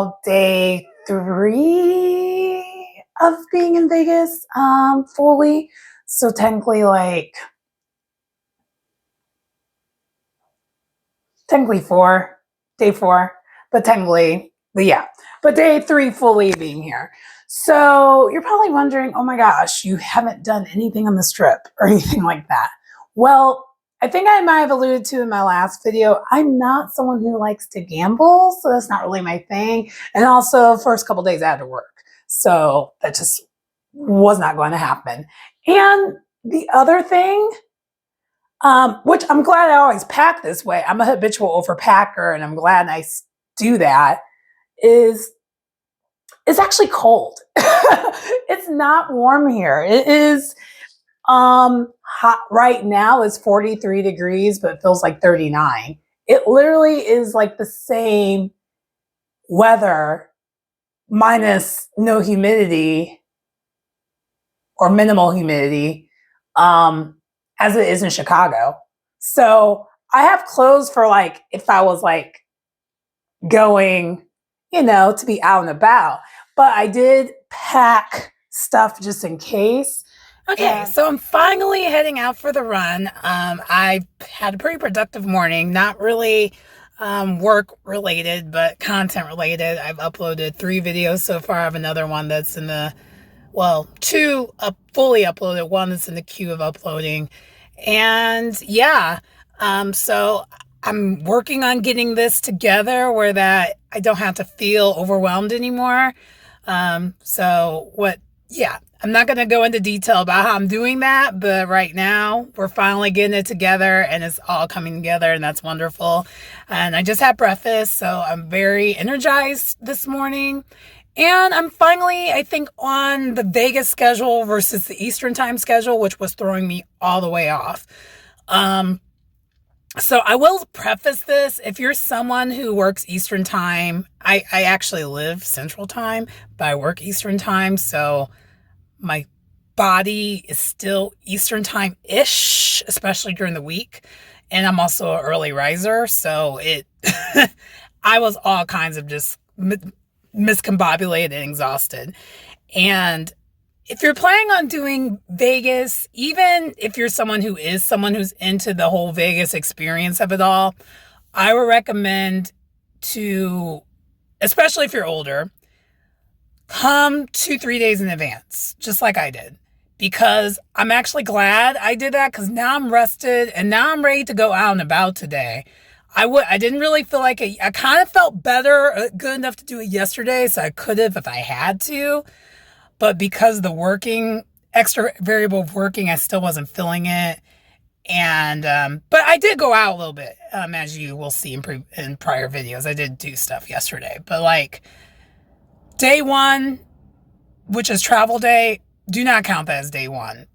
now day 3 of being in Vegas fully. So technically technically 4, day 4, but day 3 fully being here. So you're probably wondering, oh my gosh, you haven't done anything on the strip or anything like that. Well, I think I might have alluded to in my last video, I'm not someone who likes to gamble, so that's not really my thing. And also, first couple days I had to work, so that just was not going to happen. And the other thing, which I'm glad I always pack this way, I'm a habitual overpacker, and I'm glad I do that, is it's actually cold. It's not warm here. It is hot right now. It's 43 degrees, but it feels like 39. It literally is like the same weather minus no humidity or minimal humidity as it is in Chicago. So I have clothes for like if I was like going, to be out and about. But I did pack stuff just in case. Okay, so I'm finally heading out for the run. I had a pretty productive morning, not really work related, but content related. I've uploaded 3 videos so far. I have another one that's in the, 2 fully uploaded, one that's in the queue of uploading. And yeah, so I'm working on getting this together where that I don't have to feel overwhelmed anymore. I'm not going to go into detail about how I'm doing that, but right now we're finally getting it together and it's all coming together, and that's wonderful. And I just had breakfast, so I'm very energized this morning. And I'm finally, I think, on the Vegas schedule versus the Eastern time schedule, which was throwing me all the way off. So I will preface this. If you're someone who works Eastern time, I actually live Central time, but I work Eastern time. So my body is still Eastern time-ish, especially during the week. And I'm also an early riser. So I was all kinds of just miscombobulated and exhausted. And if you're planning on doing Vegas, even if you're someone who's into the whole Vegas experience of it all, I would recommend to, especially if you're older, come 2-3 days in advance, just like I did, because I'm actually glad I did that, because now I'm rested and now I'm ready to go out and about today. I didn't really feel like it. I kind of felt better, good enough to do it yesterday, so I could have if I had to. But because the extra variable of working, I still wasn't feeling it. And, but I did go out a little bit, as you will see in prior videos. I did do stuff yesterday, but like day 1, which is travel day, do not count that as day 1.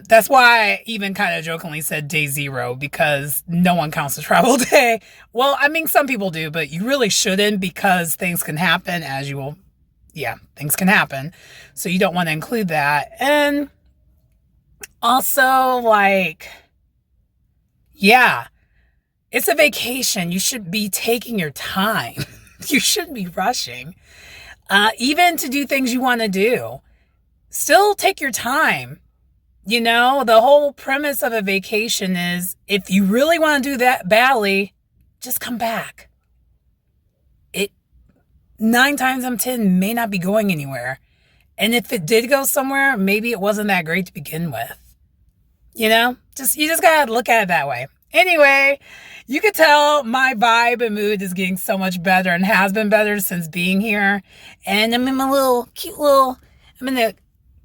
That's why I even kind of jokingly said day 0, because no one counts the travel day. Well, I mean, some people do, but you really shouldn't, because things can happen things can happen. So you don't want to include that. And also, it's a vacation. You should be taking your time. You shouldn't be rushing. Even to do things you want to do. Still take your time. The whole premise of a vacation is, if you really want to do that badly, just come back. 9 times out of 10 may not be going anywhere. And if it did go somewhere, maybe it wasn't that great to begin with. You just gotta look at it that way. Anyway, you could tell my vibe and mood is getting so much better, and has been better since being here. And I'm in my I'm in the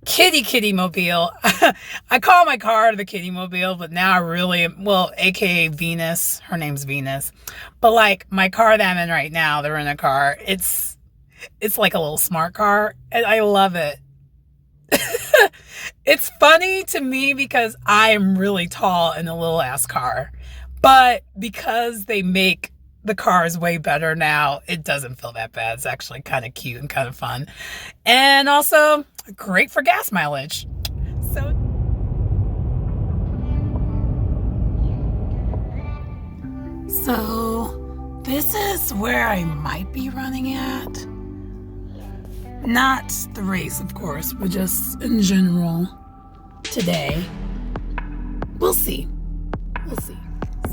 kitty mobile. I call my car the kitty mobile, but now I really, aka Venus. Her name's Venus. But like my car that I'm in right now, the rental car, it's like a little smart car, and I love it. It's funny to me because I am really tall in a little ass car, but because they make the cars way better now, it doesn't feel that bad. It's actually kind of cute and kind of fun, and also great for gas mileage. So this is where I might be running at. Not the race, of course, but just in general today. We'll see. We'll see.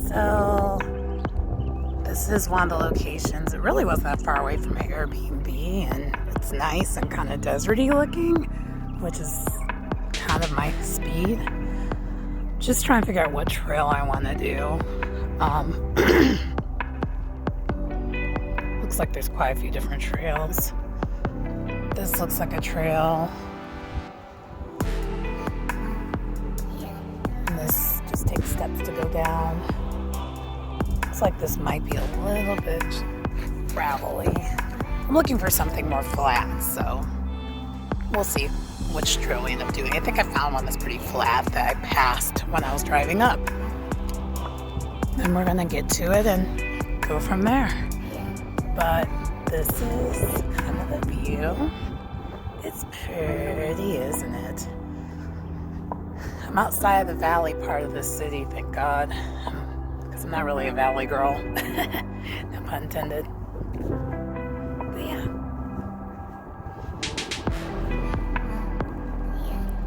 So this is one of the locations. It really wasn't that far away from my Airbnb, and it's nice and kind of deserty looking, which is kind of my speed. Just trying to figure out what trail I want to do. Looks like there's quite a few different trails. This looks like a trail. And this just takes steps to go down. Looks like this might be a little bit gravelly. I'm looking for something more flat, so we'll see which trail we end up doing. I think I found one that's pretty flat that I passed when I was driving up. And we're gonna get to it and go from there. But this is kind of the view. It's pretty, isn't it? I'm outside of the valley part of the city, thank God. Because I'm not really a valley girl. No pun intended. But yeah.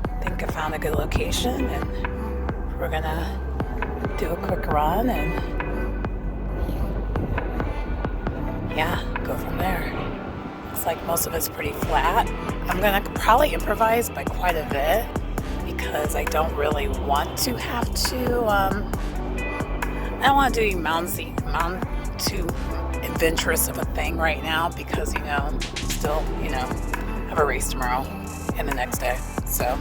I think I found a good location, and we're gonna do a quick run and yeah, go from there. Looks like most of it's pretty flat. I'm gonna probably improvise by quite a bit because I don't really want to have to, I don't want to do mountain too adventurous of a thing right now because, still, have a race tomorrow and the next day. So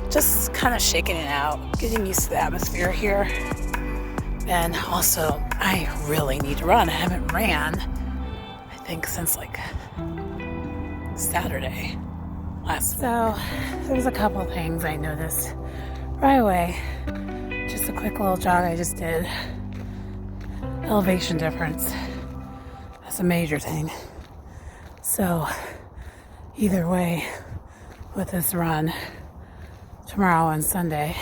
just kind of shaking it out, getting used to the atmosphere here. And also, I really need to run. I haven't ran, I think, since like Saturday last. So there's a couple things I noticed right away. Just a quick little jog I just did. Elevation difference. That's a major thing. So either way, with this run tomorrow and Sunday,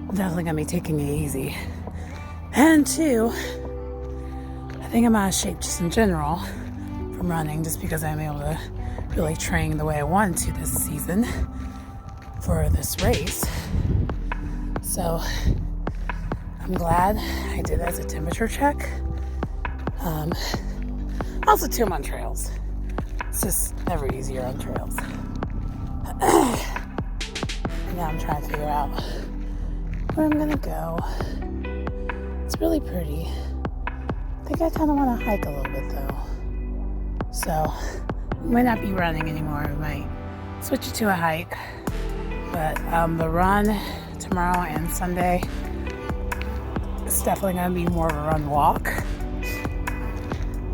I'm definitely gonna be taking it easy. And two, I think I'm out of shape just in general from running, just because I'm able to really train the way I want to this season for this race. So I'm glad I did that as a temperature check. Also too, I'm on trails. It's just never easier on trails. Now I'm trying to figure out where I'm gonna go. It's really pretty. I think I kind of want to hike a little bit though. So we might not be running anymore. We might switch it to a hike. But the run tomorrow and Sunday is definitely going to be more of a run walk.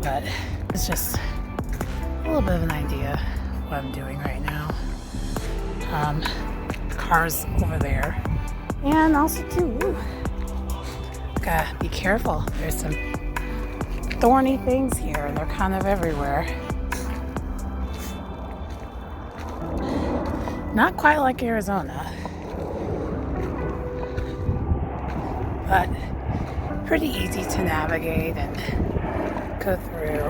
But it's just a little bit of an idea of what I'm doing right now. Cars over there. And also too, gotta be careful. There's some thorny things here and they're kind of everywhere. Not quite like Arizona, but pretty easy to navigate and go through.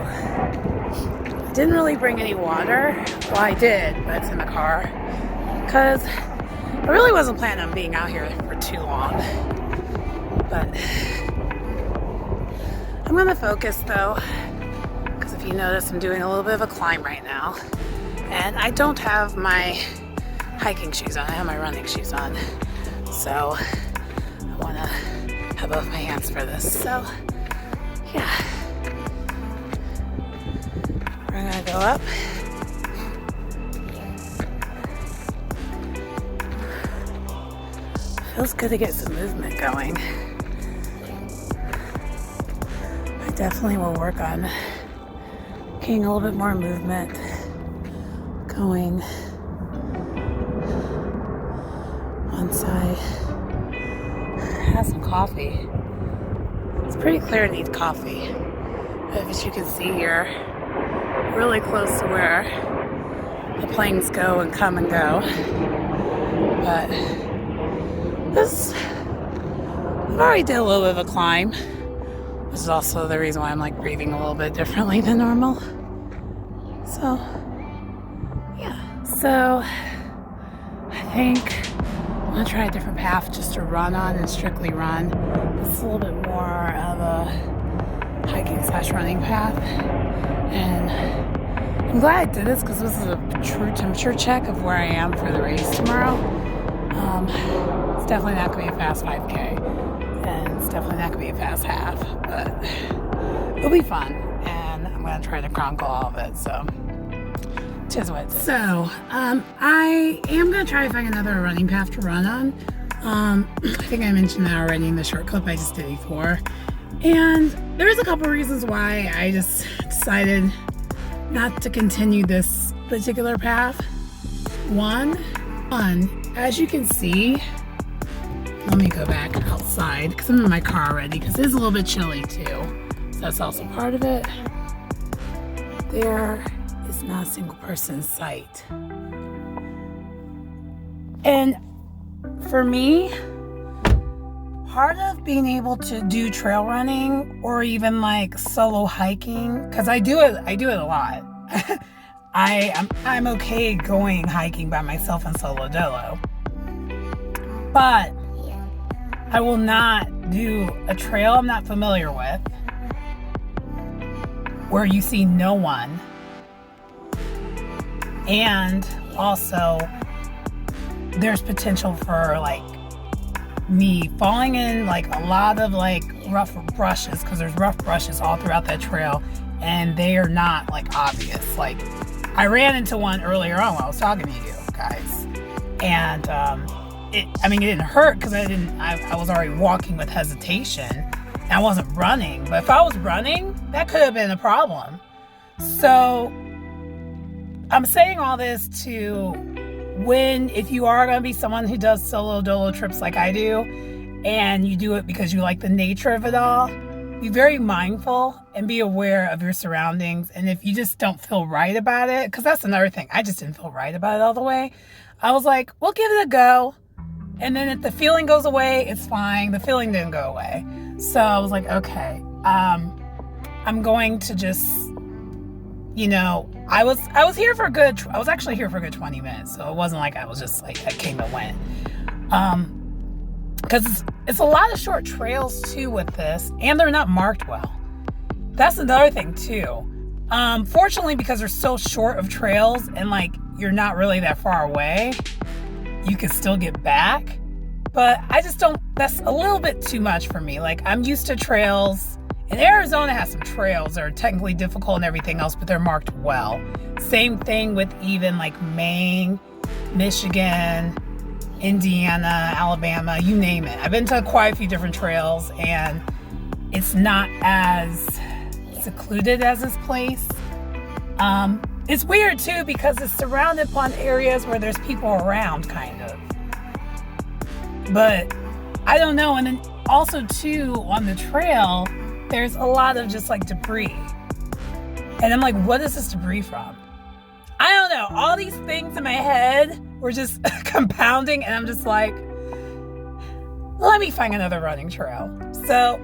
I didn't really bring any water. Well, I did, but it's in the car because I really wasn't planning on being out here for too long. But I'm gonna focus though, because if you notice, I'm doing a little bit of a climb right now, and I don't have my hiking shoes on. I have my running shoes on, so I want to have both my hands for this. So yeah, we're gonna go up. Feels good to get some movement going. I definitely will work on getting a little bit more movement going once I have some coffee. It's pretty clear it needs coffee. But as you can see here, really close to where the planes go and come and go. But this, I've already did a little bit of a climb. This is also the reason why I'm like breathing a little bit differently than normal. So, So I think I'm gonna try a different path just to run on and strictly run. It's a little bit more of a hiking/running path, and I'm glad I did this because this is a true temperature check of where I am for the race tomorrow. It's definitely not gonna be a fast 5K, and it's definitely not gonna be a fast half, but it'll be fun, and I'm gonna try to chronicle all of it. So. So, I am going to try to find another running path to run on. I think I mentioned that already in the short clip I just did before. And there's a couple reasons why I just decided not to continue this particular path. One, as you can see, let me go back outside because I'm in my car already because it is a little bit chilly too. So that's also part of it. There is not a single person in sight. And for me, part of being able to do trail running or even like solo hiking, because I do it a lot. I'm okay going hiking by myself and solo dolo. But I will not do a trail I'm not familiar with where you see no one. And also, there's potential for like me falling in like a lot of like rough brushes because there's rough brushes all throughout that trail and they are not like obvious. Like I ran into one earlier on while I was talking to you guys, and it didn't hurt because I was already walking with hesitation and I wasn't running. But if I was running, that could have been a problem. So I'm saying all this to if you are going to be someone who does solo dolo trips like I do, and you do it because you like the nature of it all, be very mindful and be aware of your surroundings. And if you just don't feel right about it, because that's another thing, I just didn't feel right about it all the way. I was like, we'll give it a go. And then if the feeling goes away, it's fine. The feeling didn't go away. So I was like, okay, I'm going to just, I was actually here for a good 20 minutes. So it wasn't like I was just like, I came and went. Because it's a lot of short trails too with this, and they're not marked well. That's another thing too. Fortunately, because they're so short of trails and like you're not really that far away, you can still get back. But I just don't, that's a little bit too much for me. Like I'm used to trails, and Arizona has some trails that are technically difficult and everything else, but they're marked well. Same thing with even like Maine, Michigan, Indiana, Alabama, you name it. I've been to quite a few different trails, and it's not as secluded as this place. It's weird too because it's surrounded upon areas where there's people around, kind of. But I don't know. And then also too, on the trail, there's a lot of just like debris. And I'm like, what is this debris from? I don't know. All these things in my head were just compounding, and I'm just like, let me find another running trail. So,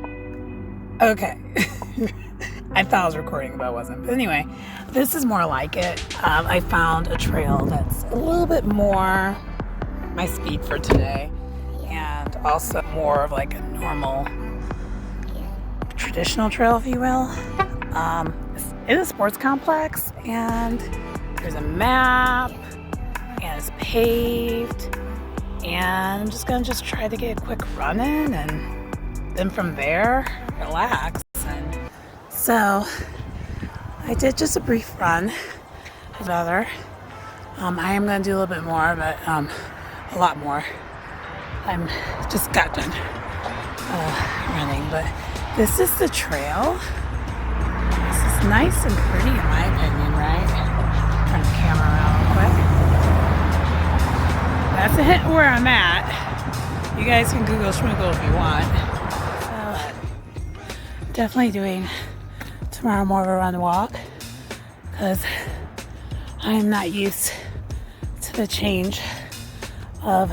okay. I thought I was recording, but I wasn't. But anyway, this is more like it. I found a trail that's a little bit more my speed for today, and also more of like a normal traditional trail, if you will. It's in a sports complex, and there's a map, and it's paved, and I'm just gonna try to get a quick run in, and then from there, relax. And so I did just a brief run. I am gonna do a little bit more, but a lot more. I'm just got done running, but this is the trail. This is nice and pretty in my opinion, right? Turn the camera around real quick. That's a hint where I'm at. You guys can Google Schmoogle if you want. So, definitely doing tomorrow more of a run walk because I am not used to the change of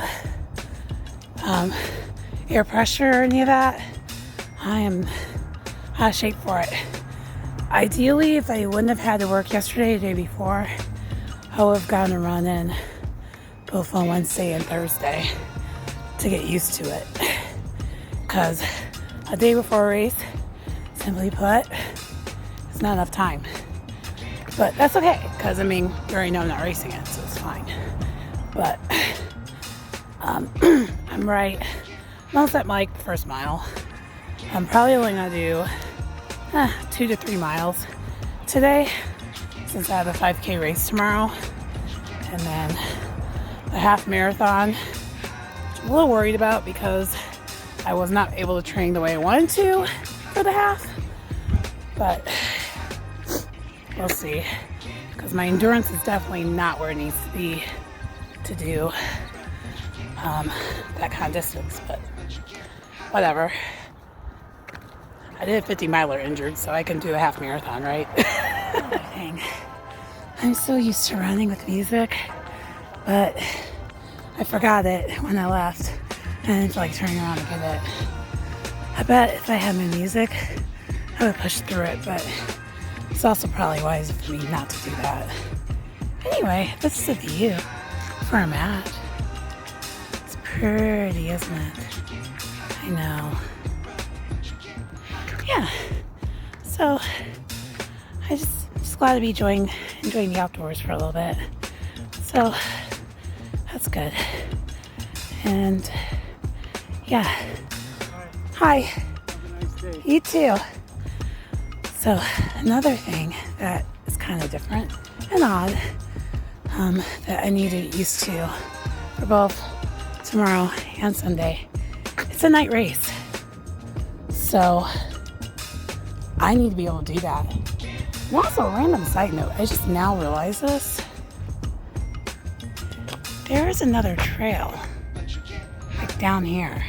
air pressure or any of that. I am out of shape for it. Ideally, if I wouldn't have had to work yesterday, the day before, I would have gone to run in both on Wednesday and Thursday to get used to it. Because a day before a race, simply put, it's not enough time. But that's okay, because I mean, you already know I'm not racing it, so it's fine. But I'm right. I'm almost at my first mile. I'm probably only gonna do 2 to 3 miles today, since I have a 5K race tomorrow, and then the half marathon, which I'm a little worried about because I was not able to train the way I wanted to for the half, but we'll see, because my endurance is definitely not where it needs to be to do that kind of distance, but whatever. I did a 50 miler injured, so I can do a half marathon, right? Dang. I'm so used to running with music, but I forgot it when I left. And I didn't feel like turning around to get it. I bet if I had my music, I would push through it, but it's also probably wise for me not to do that. Anyway, this is the view where I'm at. It's pretty, isn't it? I know. Yeah, so I'm just glad to be enjoying the outdoors for a little bit. So that's good. And yeah, hi. Have a nice day. You too. So another thing that is kind of different and odd that I need to get used to for both tomorrow and Sunday. It's a night race. So I need to be able to do that. And also, a random side note, I just now realize this. There is another trail, like down here.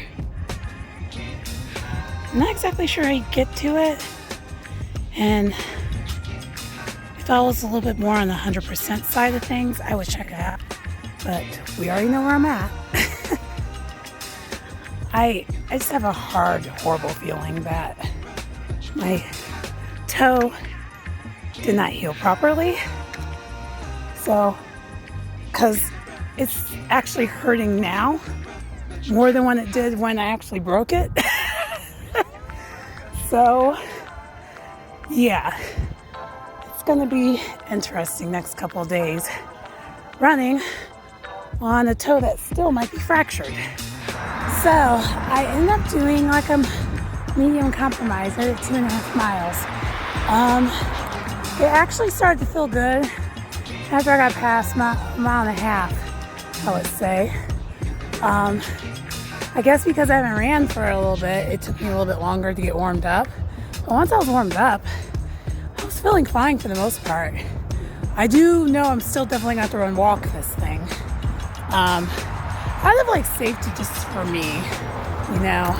I'm not exactly sure how you get to it. And if I was a little bit more on the 100% side of things, I would check it out. But we already know where I'm at. I just have a horrible feeling that my toe did not heal properly. So, because it's actually hurting now more than when it did when I actually broke it. So, yeah, it's going to be interesting next couple of days running on a toe that still might be fractured. So I ended up doing like a medium compromise at 2.5 miles. It actually started to feel good after I got past a mile and a half, I would say. I guess because I haven't ran for a little bit, it took me a little bit longer to get warmed up. But once I was warmed up, I was feeling fine for the most part. I do know I'm still definitely going to have to walk this thing. Out of like safety just for me, you know,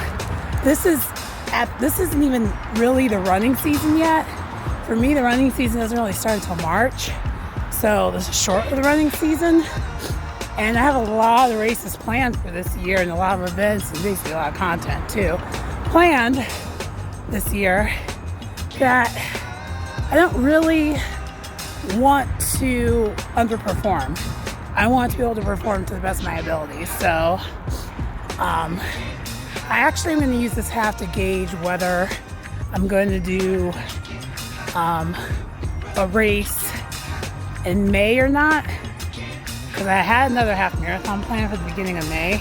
this isn't even really the running season yet. For me, the running season doesn't really start until March. So this is short of the running season. And I have a lot of races planned for this year and a lot of events and basically a lot of content too planned this year that I don't really want to underperform. I want to be able to perform to the best of my abilities. So I actually am going to use this half to gauge whether I'm going to do a race in May or not. Because I had another half marathon planned for the beginning of May,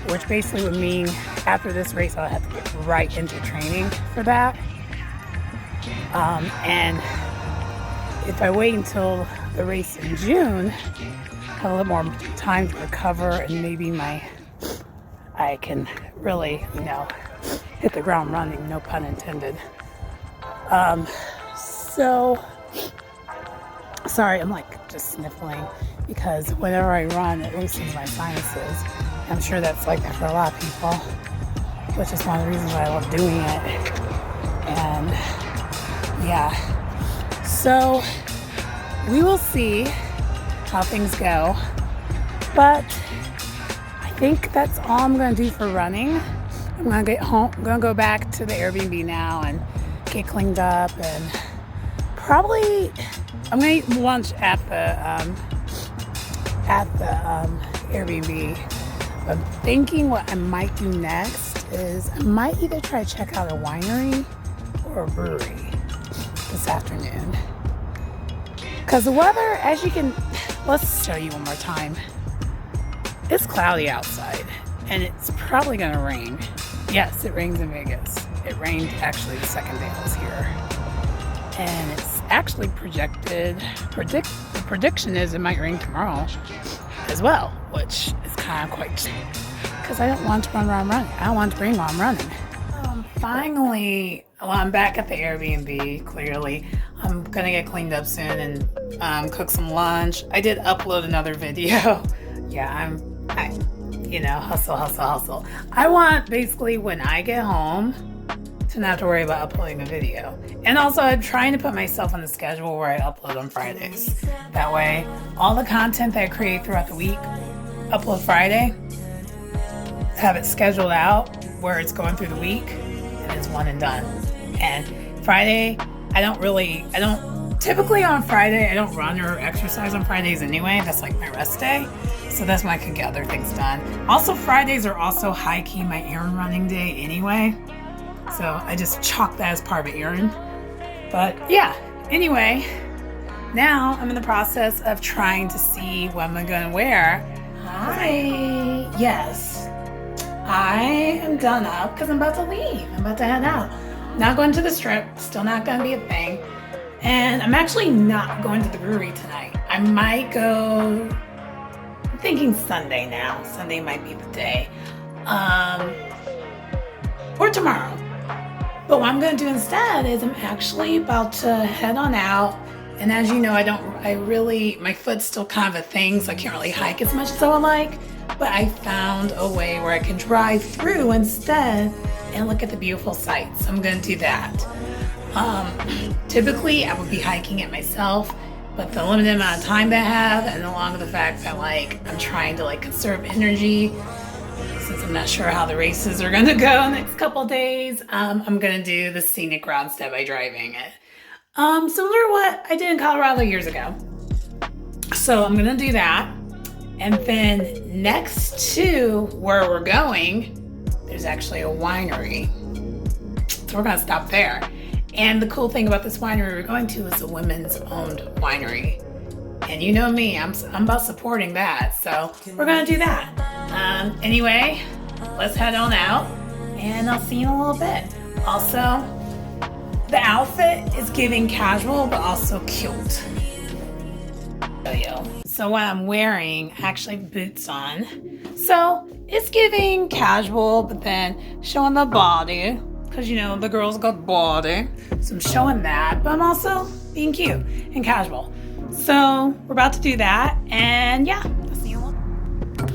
which basically would mean after this race I'll have to get right into training for that. And if I wait until the race in June, I have a little more time to recover and maybe I can really, you know, hit the ground running, no pun intended. So, sorry, I'm like just sniffling because whenever I run, it loosens my sinuses. I'm sure that's like that for a lot of people, which is one of the reasons why I love doing it. And yeah, so we will see how things go. But I think that's all I'm going to do for running. I'm going to get home. I'm going to go back to the Airbnb now and get cleaned up and probably I'm gonna eat lunch at the Airbnb. I'm thinking what I might do next is I might either try to check out a winery or a brewery this afternoon. Because the weather, as you can, let's show you one more time. It's cloudy outside and it's probably gonna rain. Yes, it rains in Vegas. It rained actually the second day I was here. And it's actually the prediction is it might rain tomorrow as well, which is kind of quite, because I don't want to run while I'm running. I don't want to bring while I'm running. Finally, well, I'm back at the Airbnb, clearly. I'm gonna get cleaned up soon and cook some lunch. I did upload another video. Yeah, hustle. I want, basically, when I get home, to not to worry about uploading a video. And also, I'm trying to put myself on the schedule where I upload on Fridays. That way, all the content that I create throughout the week, upload Friday, have it scheduled out where it's going through the week, and it's one and done. And Friday, typically on Friday, I don't run or exercise on Fridays anyway. That's like my rest day. So that's when I can get other things done. Also, Fridays are also high-key my errand running day anyway. So I just chalk that as part of an errand. But yeah, anyway, now I'm in the process of trying to see what I'm going to wear. Yes, I am done up because I'm about to leave. I'm about to head out. Not going to the strip, still not going to be a thing. And I'm actually not going to the brewery tonight. I might go, I'm thinking Sunday now. Sunday might be the day. Or tomorrow. But what I'm going to do instead is I'm actually about to head on out. And as you know, my foot's still kind of a thing, so I can't really hike as much as I would like. But I found a way where I can drive through instead and look at the beautiful sights. I'm going to do that. Typically, I would be hiking it myself, but the limited amount of time that I have, and along with the fact that I'm trying to conserve energy, since I'm not sure how the races are going to go next couple days, I'm going to do the scenic route instead by driving it. Similar to what I did in Colorado years ago. So I'm going to do that. And then next to where we're going, there's actually a winery. So we're going to stop there. And the cool thing about this winery we're going to is a women's owned winery. And you know me, I'm about supporting that. So we're going to do that. Anyway, let's head on out and I'll see you in a little bit. Also, the outfit is giving casual, but also cute. So what I'm wearing, I actually have boots on. So it's giving casual, but then showing the body. Because, the girls got body. So I'm showing that, but I'm also being cute and casual. So we're about to do that. And yeah, I'll see you in a little bit.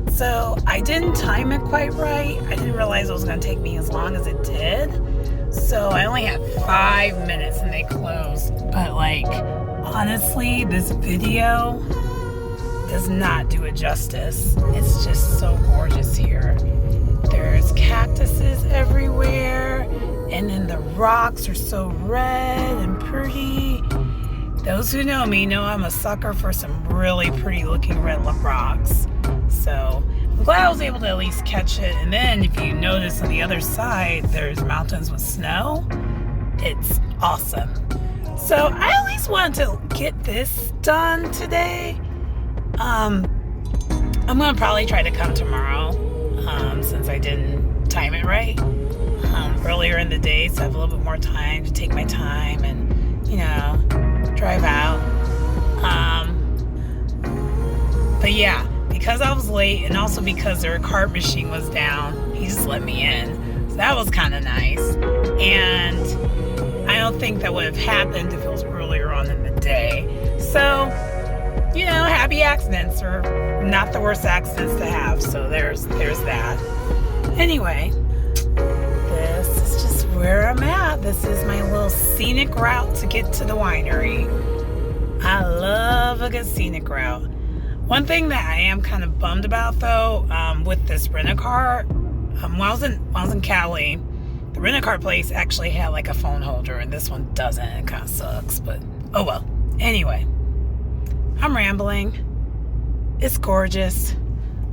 So I didn't time it quite right. I didn't realize it was going to take me as long as it did. So I only had 5 minutes and they closed. But honestly, this video does not do it justice. It's just so gorgeous here. There's cactuses everywhere. And then the rocks are so red and pretty. Those who know me know I'm a sucker for some really pretty looking red rocks. So I'm glad I was able to at least catch it. And then if you notice on the other side, there's mountains with snow. It's awesome. So I at least wanted to get this done today. I'm going to probably try to come tomorrow since I didn't time it right earlier in the day. So I have a little bit more time to take my time and, drive out. But yeah. Because I was late and also because their cart machine was down, he just let me in. So that was kind of nice. And I don't think that would have happened if it was earlier on in the day. So you know, happy accidents are not the worst accidents to have. So there's that. Anyway, this is just where I'm at. This is my little scenic route to get to the winery. I love a good scenic route. One thing that I am kind of bummed about though, with this rent-a-car, while I was in Cali, the rent-a-car place actually had like a phone holder, and this one doesn't. It kind of sucks, but oh well. Anyway, I'm rambling. It's gorgeous.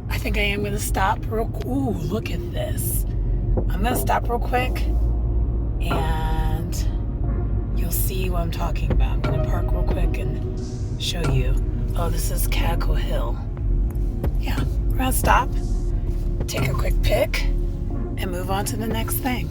I think I am gonna stop real. Ooh, look at this. I'm gonna stop real quick, and you'll see what I'm talking about. I'm gonna park real quick and show you. Oh, this is Cadicle Hill. Yeah, we're gonna stop, take a quick pic, and move on to the next thing.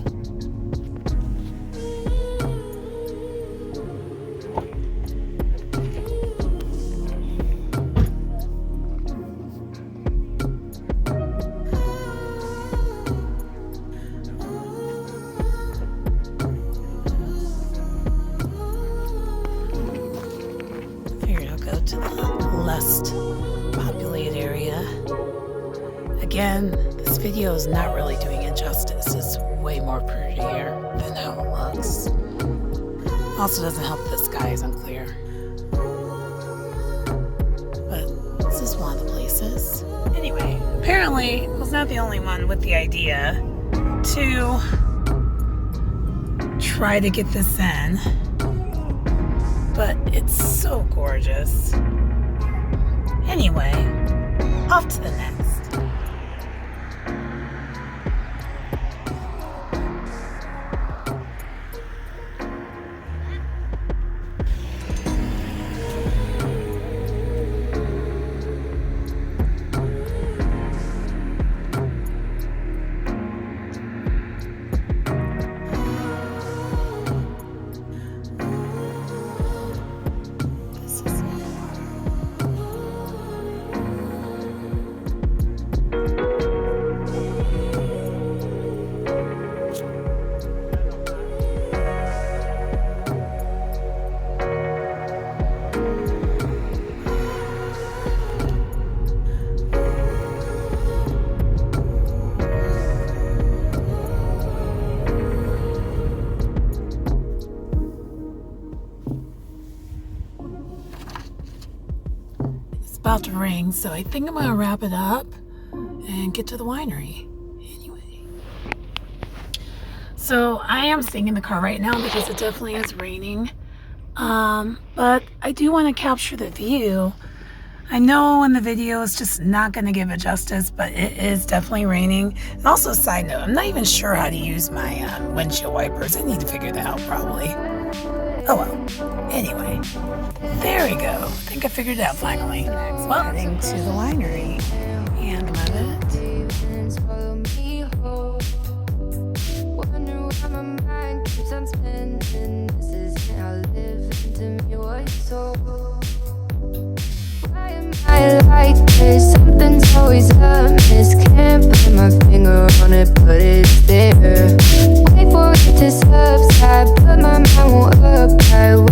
To the less populated area. Again, this video is not really doing it justice. It's way more prettier than how it looks. Also doesn't help the sky is unclear. But this is one of the places. Anyway, apparently I was not the only one with the idea to try to get this in. But it's so gorgeous. Anyway, off to the next. About to ring, so I think I'm gonna wrap it up and get to the winery. Anyway, so I am staying in the car right now because it definitely is raining, but I do want to capture the view. I know in the video it's just not going to give it justice, but it is definitely raining. And also, side note, I'm not even sure how to use my windshield wipers. I need to figure that out probably. Oh well. Anyway, there we go. I think I figured it out finally. Well, heading to the winery. And love it. I like this, something's always amiss. Can't put my finger on it, but it's there. Wait for it to subside, but my mind won't apply.